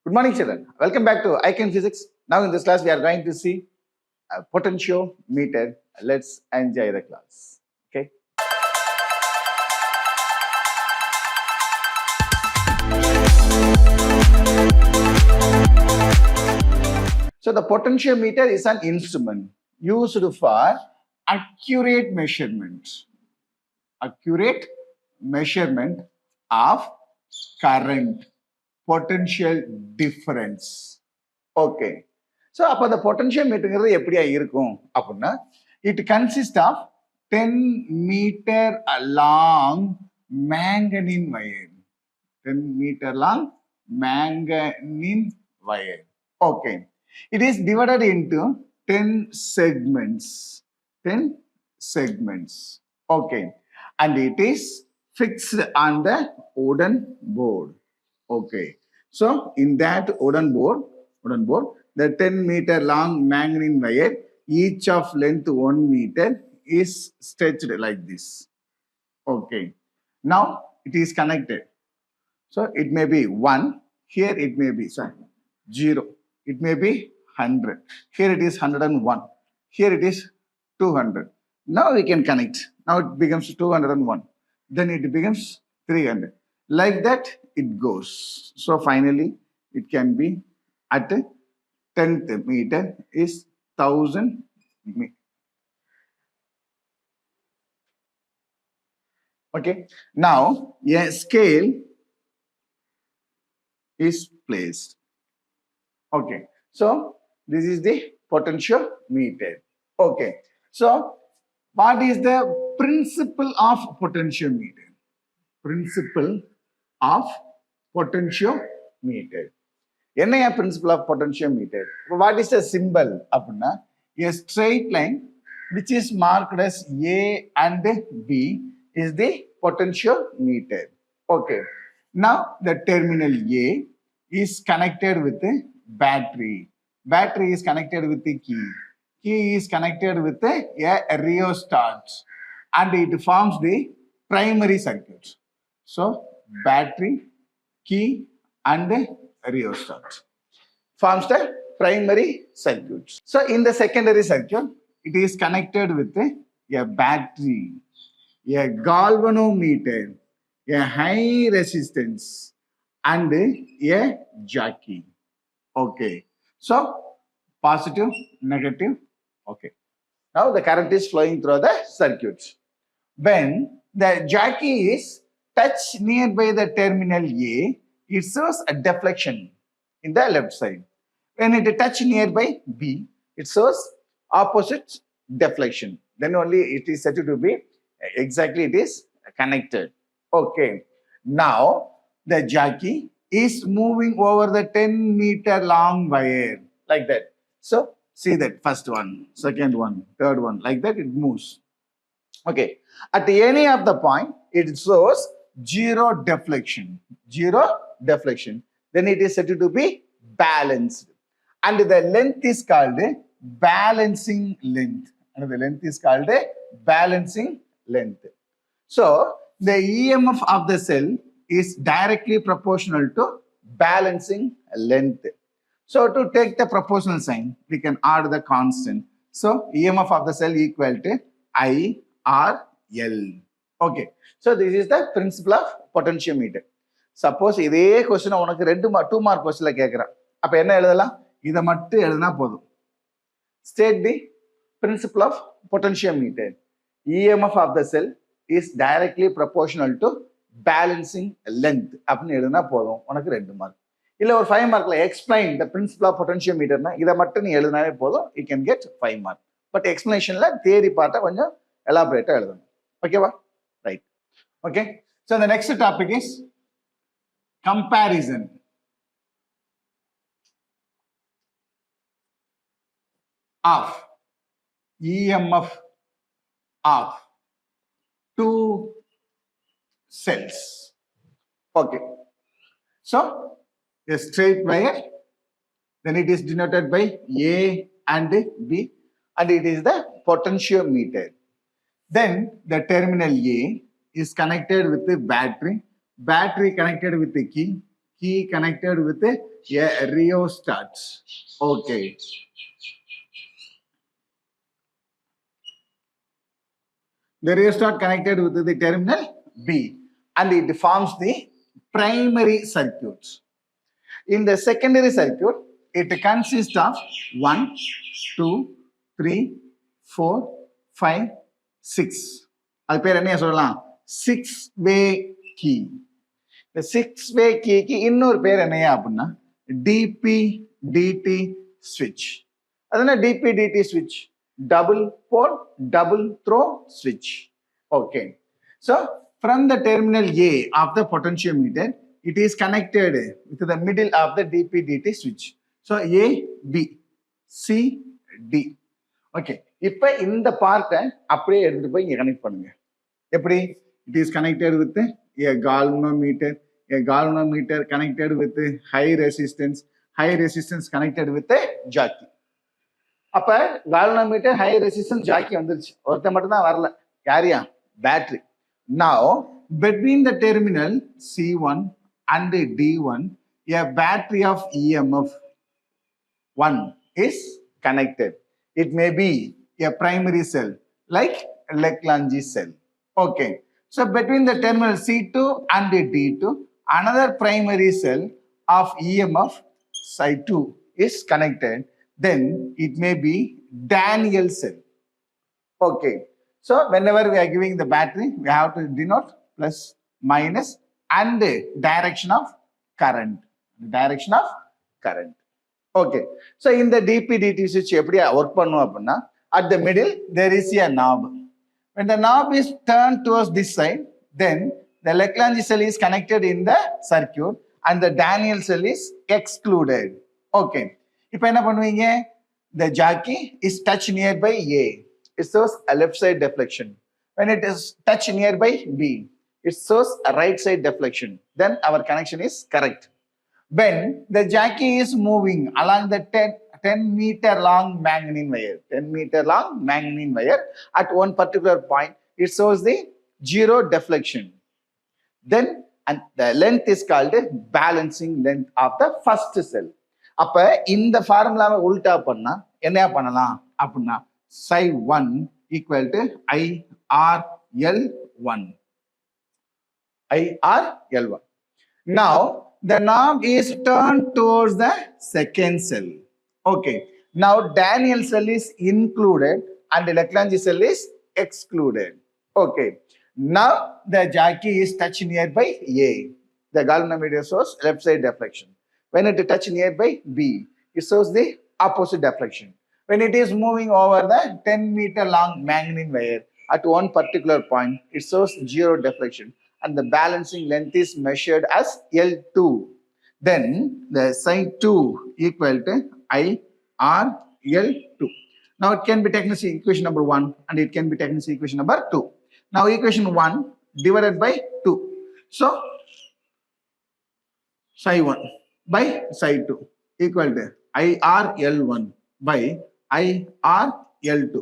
Good morning, children. Welcome back to Ican Physics. Now in this class, we are going to see a potentiometer. Let's enjoy the class. Okay. So the potentiometer is an instrument used for accurate measurement of current, potential difference. Okay. So அப்ப the potentiometer எப்படியா இருக்கும் அப்படின்னா it consists of 10 meter long manganese wire. 10 meter long manganese wire. Okay. It is divided into 10 segments. 10 segments. Okay. And it is fixed on the wooden board. Okay. So in that wooden board, the 10 meter long manganese wire, each of length 1 meter, is stretched like this. Okay. Now it is connected. So it may be 1. Here it may be 0. It may be 100. Here it is 101. Here it is 200. Now we can connect. Now it becomes 201. Then it becomes 300. Like that it goes. So finally it can be at 10th meter is 1000 meter. Okay. Now a scale is placed. Okay. So this is the potentiometer. Okay. So what is the principle of potentiometer? Principle of potentiometer. What is principle of potentiometer? What is the symbol? A straight line which is marked as A and B is the potentiometer. Okay. Now the terminal A is connected with the battery. Battery is connected with the key. Key is connected with a rheostat. And it forms the primary circuit. So battery, key and rheostat forms the primary circuit. So in the secondary circuit, it is connected with a battery, a galvanometer, a high resistance and a jockey. Okay. So positive, negative. Okay. Now the current is flowing through the circuit. When the jockey is touched nearby the terminal A, it shows a deflection in the left side. When it touches nearby B, it shows opposite deflection. Then only it is said to be exactly it is connected. Okay. Now the jockey is moving over the 10 meter long wire like that. So see that first one, second one, third one, like that it moves. Okay. At any of the point, it shows zero deflection. Zero deflection. Then it is said to be balanced. And the length is called a balancing length. And the length is called a balancing length. So the EMF of the cell is directly proportional to balancing length. So to take the proportional sign, we can add the constant. So EMF of the cell equal to IRL. Okay. So this is the principle of potentiometer. Suppose இதே question உனக்கு 2 mark क्वेश्चनல கேக்குறான். அப்ப என்ன எழுதலாம்? இத மட்டும் எழுதினா போதும். State the principle of potentiometer. EMF of the cell is directly proportional to balancing length. அப்படி எழுதினா போதும். உனக்கு 2 மார்க். இல்ல ஒரு 5 மார்க்ல explain the principle of potentiometerனா இத மட்டும் நீ எழுதினாவே போதும். You can get 5 mark. But explanationல theory பார்ட்ட கொஞ்சம் elaborate எழுதணும். ஓகேவா? Right. Okay. So the next topic is comparison. Of EMF of two cells. Okay. So a straight wire, then it is denoted by A and B, and it is the potentiometer. Then the terminal A is connected with the battery, battery connected with the key, key connected with the a rheostat. Okay. The rheostat connected with the terminal B and it forms the primary circuit. In the secondary circuit, it consists of 1, 2, 3, 4, 5, 6. அது பேர் என்ன சொல்லலாம்? 6-way key. The 6-way key க்கு இன்னொரு பேர் என்னையா அப்படின்னா DP-DT switch. அது என்ன DP-DT switch? Double pole, double throw switch. Okay. So from the terminal A of the potentiometer, it is connected to the middle of the DP-DT switch. So A, B, C, D. Okay. இப்போ இந்த பார்ட்டை அப்படியே எடுத்துட்டு போய் இங்க connect பண்ணுங்க. எப்படி? It is connected with a galvanometer. A galvanometer connected with high resistance. High resistance connected with a jockey. அப்ப galvanometer high resistance jockey வந்துருச்சு. ஒருத்த மட்டும் தான் வரல. யாரியா? Battery. Now between the terminal C1 and D1, a battery of EMF 1 is connected. It may be a primary cell like Leclanche cell. Okay. So between the terminal C2 and D2, another primary cell of EMF Psi2 is connected. Then it may be Daniel cell. Okay. So whenever we are giving the battery, we have to denote plus, minus and the direction of current. The direction of current. Okay. So in the DP-DT switch, work at the middle, there is a knob. When the knob is turned towards this side, then the Leclanche cell is connected in the circuit and the Daniel cell is excluded. Okay. If the jockey is touched nearby A, it shows a left side deflection. When it is touched nearby B, it shows a right side deflection. Then our connection is correct. When the jockey is moving along the 10-meter long manganese wire, 10-meter long manganese wire, at one particular point, it shows the zero deflection. Then and the length is called the balancing length of the first cell. அப்ப இந்த ஃபார்முலாவை உல்டா பண்ணா என்ன பண்ணலாம் அப்படின்னா psi1 equal to IRL1. IRL1. Now the knob is turned towards the second cell. Okay. Now Daniel cell is included and the Leclanche cell is excluded. Okay. Now the jockey is touched nearby A. The galvanometer shows left side deflection. When it is touched nearby B, it shows the opposite deflection. When it is moving over the 10-meter long manganese wire at one particular point, it shows zero deflection and the balancing length is measured as L2. Then the psi2 equal to IRL2. Now it can be taken as equation number 1 and it can be taken as equation number 2. Now equation 1 divided by 2. So psi1 by psi2 equal to IRL1 by IRL2.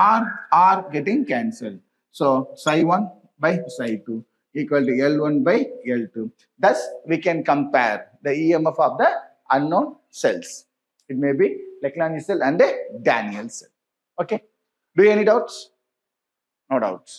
R getting cancelled. So psi1 by psi2 equal to L1 by L2. Thus we can compare the EMF of the unknown cells. It may be Leclanche cell and a Daniel cell. Okay. Do you have any doubts? No doubts.